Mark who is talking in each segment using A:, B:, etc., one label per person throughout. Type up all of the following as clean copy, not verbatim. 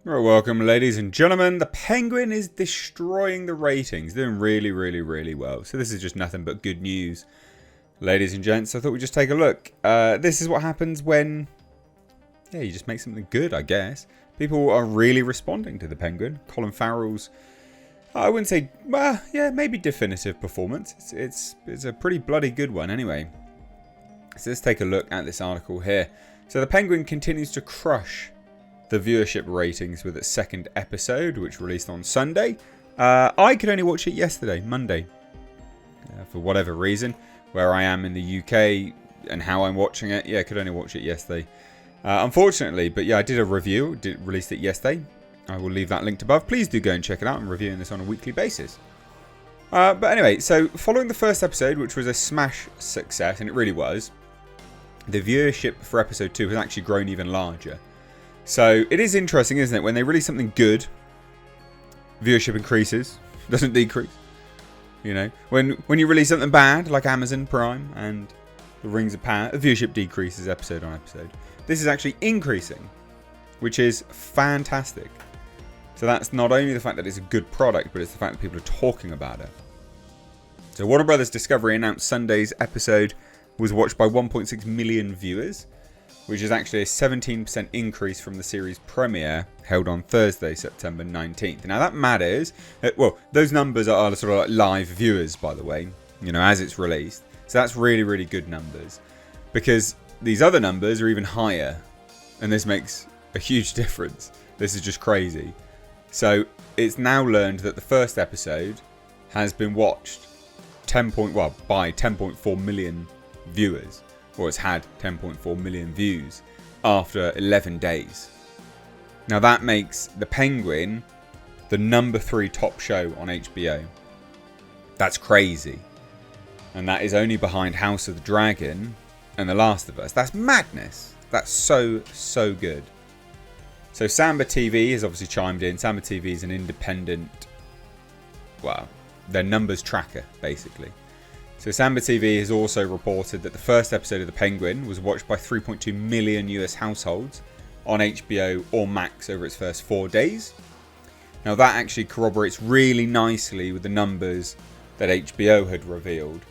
A: Right, welcome, ladies and gentlemen. The Penguin is destroying the ratings, doing really well. So this is just nothing but good news, ladies and gents. I thought we'd just take a look. This is what happens when, you just make something good, I guess. People are really responding to the Penguin. Colin Farrell's, I wouldn't say, maybe definitive performance. It's a pretty bloody good one, anyway. So let's take a look at this article here. So the Penguin continues to crush the viewership ratings with its second episode, which released on Sunday. I could only watch it yesterday, Monday, for whatever reason. Where I am in the UK and how I'm watching it, I could only watch it yesterday, unfortunately. But I did a review, released it yesterday. I will leave that linked above. Please do go and check it out. I'm reviewing this on a weekly basis. But anyway, so following the first episode, which was a smash success, and it really was, the viewership for episode 2 has actually grown even larger. So it is interesting, isn't it? When they release something good, viewership increases, doesn't decrease. You know, when you release something bad, like Amazon Prime and The Rings of Power, viewership decreases episode on episode. This is actually increasing, which is fantastic. So that's not only the fact that it's a good product, but it's the fact that people are talking about it. So Warner Brothers Discovery announced Sunday's episode was watched by 1.6 million viewers, which is actually a 17% increase from the series premiere held on Thursday, September 19th. Now that matters. Well, those numbers are sort of like live viewers, by the way, as it's released. So that's really good numbers, because these other numbers are even higher, and this makes a huge difference. This is just crazy. So it's now learned that the first episode has been watched by 10.4 million viewers. Or it's had 10.4 million views after 11 days. Now that makes The Penguin the number 3 top show on HBO. That's crazy. And that is only behind House of the Dragon and The Last of Us. That's madness. That's so good. So Samba TV has obviously chimed in. Samba TV is an independent, their numbers tracker, basically. So Samba TV has also reported that the first episode of The Penguin was watched by 3.2 million US households on HBO or Max over its first 4 days. Now that actually corroborates really nicely with the numbers that HBO had revealed.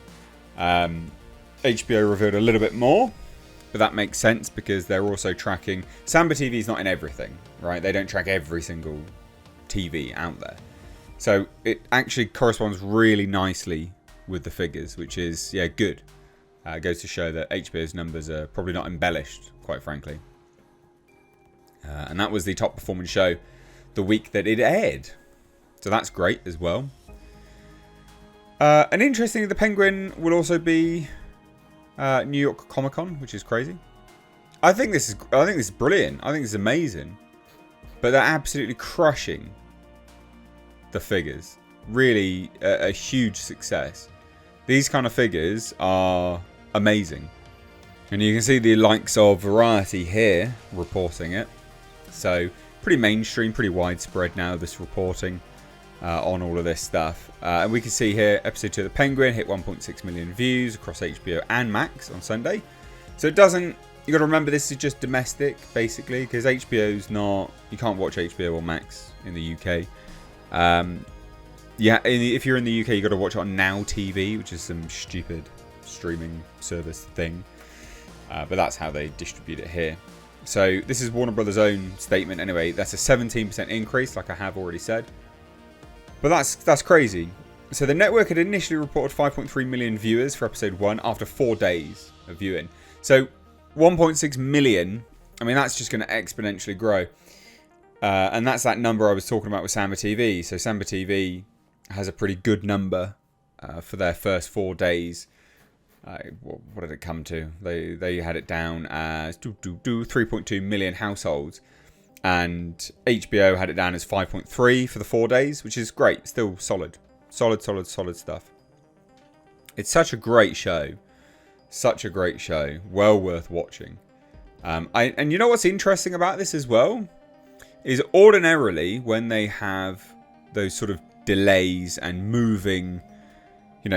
A: HBO revealed a little bit more, but that makes sense because they're also tracking... Samba TV is not in everything, right? They don't track every single TV out there. So it actually corresponds really nicely with the figures, which is good. It goes to show that HBO's numbers are probably not embellished, quite frankly. And that was the top performing show the week that it aired, so that's great as well. And interestingly, The Penguin will also be New York Comic Con, which is crazy. I think this is brilliant. I think this is amazing. But they're absolutely crushing the figures. Really a huge success. These kind of figures are amazing. And you can see the likes of Variety here reporting it. So pretty mainstream, pretty widespread now, this reporting on all of this stuff. And we can see here episode 2 of The Penguin hit 1.6 million views across HBO and Max on Sunday. So it doesn't... You got to remember this is just domestic, basically, because HBO's not... You can't watch HBO or Max in the UK. If you're in the UK, you got to watch it on Now TV, which is some stupid streaming service thing. But that's how they distribute it here. So this is Warner Brothers' own statement. Anyway, that's a 17% increase, like I have already said. But that's crazy. So the network had initially reported 5.3 million viewers for episode 1 after 4 days of viewing. So 1.6 million. I mean, that's just going to exponentially grow. And that's that number I was talking about with Samba TV. So Samba TV has a pretty good number for their first 4 days. What did it come to? They had it down as 3.2 million households, and HBO had it down as 5.3 for the 4 days, which is great. Still solid stuff. It's such a great show, well worth watching. And you know what's interesting about this as well is ordinarily when they have those sort of delays and moving,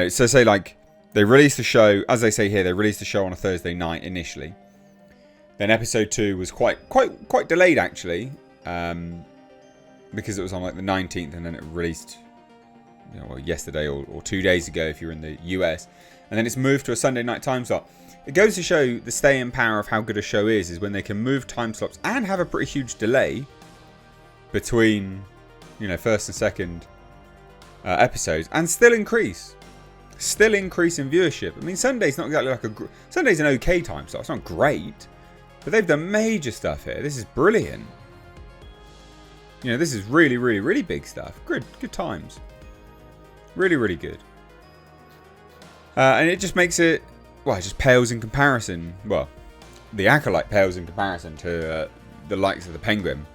A: so say like they released the show, as they say here, they released the show on a Thursday night initially. Then episode 2 was quite delayed actually. because it was on like the 19th and then it released well, yesterday or 2 days ago if you're in the US, and then it's moved to a Sunday night time slot. It goes to show the staying power of how good a show is when they can move time slots and have a pretty huge delay between first and second episodes and still increase in viewership. I mean, Sunday's not exactly like Sunday's an okay time slot. It's not great, but they've done major stuff here. This is brilliant. This is really, really, really big stuff. Good times. Really, really good. And it just makes it, it just pales in comparison. Well, the Acolyte pales in comparison to the likes of the Penguin.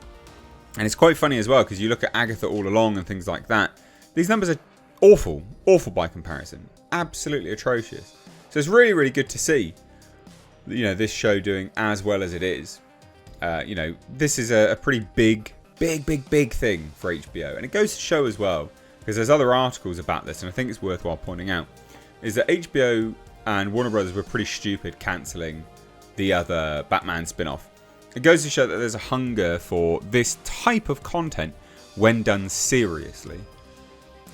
A: And it's quite funny as well, because you look at Agatha All Along and things like that. These numbers are awful by comparison. Absolutely atrocious. So it's really, really good to see, this show doing as well as it is. This is a pretty big thing for HBO. And it goes to show as well, because there's other articles about this, and I think it's worthwhile pointing out, is that HBO and Warner Brothers were pretty stupid cancelling the other Batman spin-off. It goes to show that there's a hunger for this type of content when done seriously.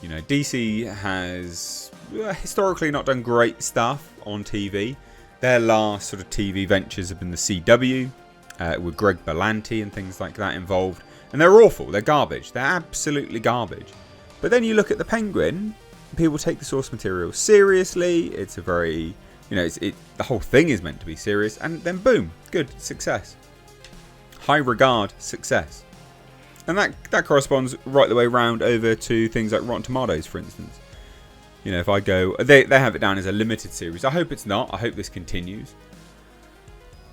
A: DC has historically not done great stuff on TV. Their last sort of TV ventures have been the CW, with Greg Berlanti and things like that involved. And they're awful. They're garbage. They're absolutely garbage. But then you look at the Penguin, people take the source material seriously. It's a very, the whole thing is meant to be serious. And then boom, good, success. High regard, success. And that corresponds right the way round over to things like Rotten Tomatoes, for instance. If I go, they have it down as a limited series. I hope it's not. I hope this continues.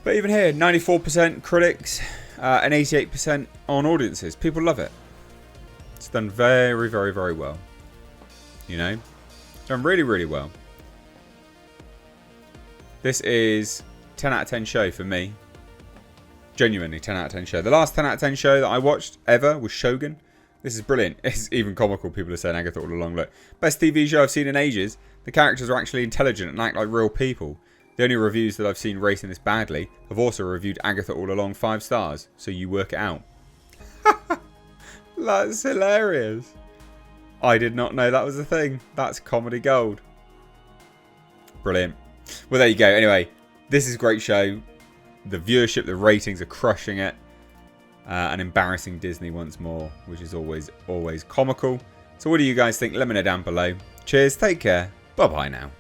A: But even here, 94% critics and 88% on audiences. People love it. It's done very, very, very well. Done really, really well. This is 10 out of 10 show for me. Genuinely 10 out of 10 show. The last 10 out of 10 show that I watched ever was Shogun. This is brilliant. It's even comical. People are saying Agatha All Along. Look, best TV show I've seen in ages. The characters are actually intelligent and act like real people. The only reviews that I've seen rating this badly have also reviewed Agatha All Along 5 stars. So you work it out. That's hilarious. I did not know that was a thing. That's comedy gold. Brilliant. Well, there you go. Anyway, this is a great show. The viewership, the ratings are crushing it. And embarrassing Disney once more, which is always comical. So what do you guys think? Let me know down below. Cheers, take care. Bye-bye now.